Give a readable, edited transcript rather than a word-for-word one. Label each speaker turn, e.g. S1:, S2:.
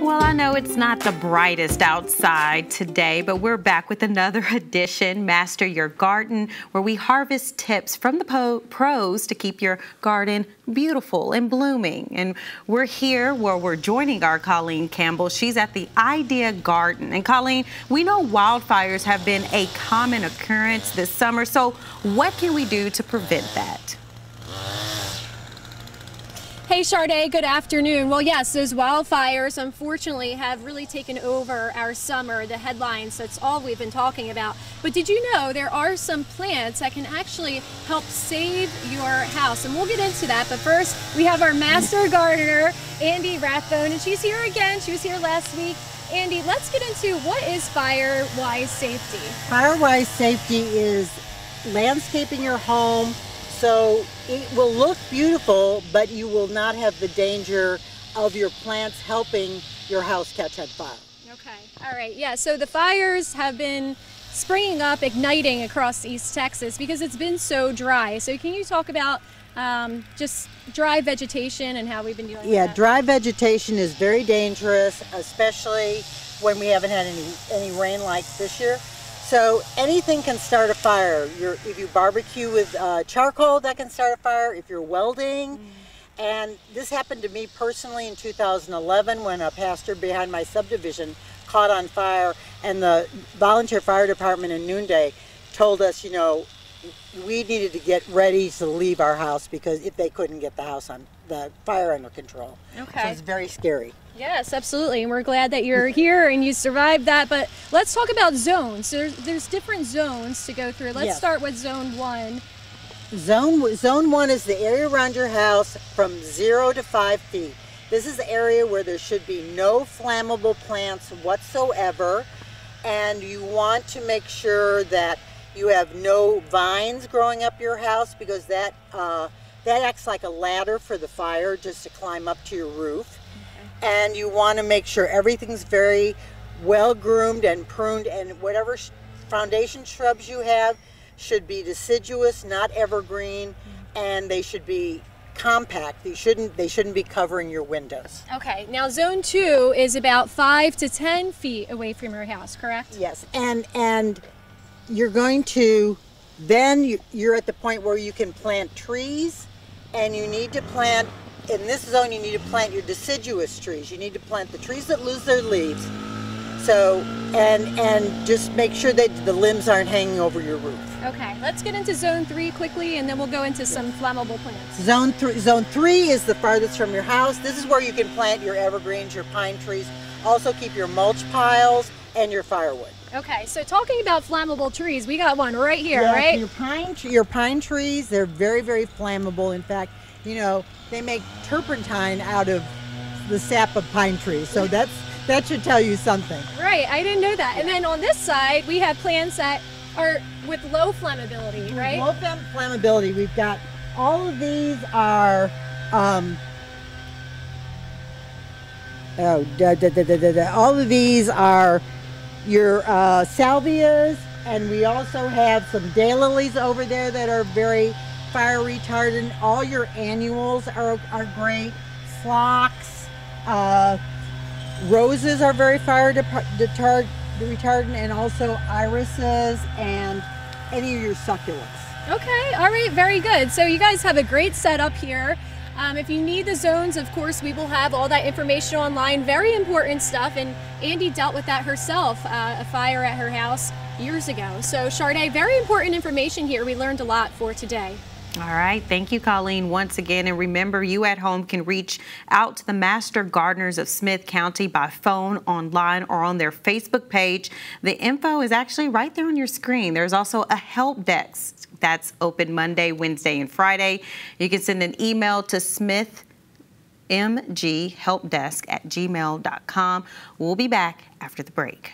S1: Well, I know it's not the brightest outside today, but we're back with another edition, Master Your Garden, where we harvest tips from the pros to keep your garden beautiful and blooming. And we're here where we're joining our Colleen Campbell. She's at the Idea Garden. And Colleen, we know wildfires have been a common occurrence this summer, so what can we do to prevent that?
S2: Hey Sade, good afternoon. Well, yes, those wildfires unfortunately have really taken over our summer, the headlines, that's all we've been talking about. But did you know there are some plants that can actually help save your house? And we'll get into that, but first we have our master gardener, Andy Rathbone, and she's here again. She was here last week. Andy, let's get into what is fire-wise safety?
S3: Fire-wise safety is landscaping your home so it will look beautiful, but you will not have the danger of your plants helping your house catch on fire.
S2: Okay, all right, yeah, so the fires have been springing up, igniting across East Texas because it's been so dry. So can you talk about just dry vegetation and how we've been dealing with that?
S3: Yeah, dry vegetation is very dangerous, especially when we haven't had any rain like this year. So anything can start a fire. If you barbecue with charcoal, that can start a fire. If you're welding, and this happened to me personally in 2011 when a pasture behind my subdivision caught on fire, and the volunteer fire department in Noonday told us, you know, we needed to get ready to leave our house because if they couldn't get the fire under control.
S2: Okay.
S3: So it's very scary.
S2: Yes, absolutely, and we're glad that you're here and you survived that. But let's talk about zones. There's different zones to go through. Let's start with zone 1.
S3: Zone 1 is the area around your house from 0 to 5 feet. This is the area where there should be no flammable plants whatsoever, and you want to make sure that you have no vines growing up your house because that acts like a ladder for the fire just to climb up to your roof. And you want to make sure everything's very well groomed and pruned, and whatever foundation shrubs you have should be deciduous, not evergreen, and they should be compact. They shouldn't be covering your windows.
S2: Okay, now zone 2 is about 5 to 10 feet away from your house, correct?
S3: Yes, and you're going to, then you're at the point where you can plant trees, and you need to plant, in this zone you need to plant your deciduous trees. You need to plant the trees that lose their leaves. So, and just make sure that the limbs aren't hanging over your roof.
S2: Okay, let's get into zone 3 quickly and then we'll go into some flammable plants.
S3: Zone 3 is the farthest from your house. This is where you can plant your evergreens, your pine trees. Also keep your mulch piles and your firewood.
S2: Okay, so talking about flammable trees, we got one right here,
S3: yeah,
S2: right?
S3: Your pine trees, they're very, very flammable. In fact, you know, they make turpentine out of the sap of pine trees. So that should tell you something.
S2: Right, I didn't know that. And then on this side, we have plants that are with low flammability, right?
S3: Low flammability. We've got, all of these are, all of these are your salvias, and we also have some daylilies over there that are very fire retardant. All your annuals are great. Phlox, roses are very fire retardant, and also irises and any of your succulents.
S2: Okay, all right, very good. So you guys have a great setup here. If you need the zones, of course, we will have all that information online. Very important stuff, and Andy dealt with that herself, a fire at her house years ago. So Sade, very important information here. We learned a lot for today.
S1: All right. Thank you, Colleen, once again. And remember, you at home can reach out to the Master Gardeners of Smith County by phone, online, or on their Facebook page. The info is actually right there on your screen. There's also a help desk that's open Monday, Wednesday, and Friday. You can send an email to smithmghelpdesk@gmail.com. We'll be back after the break.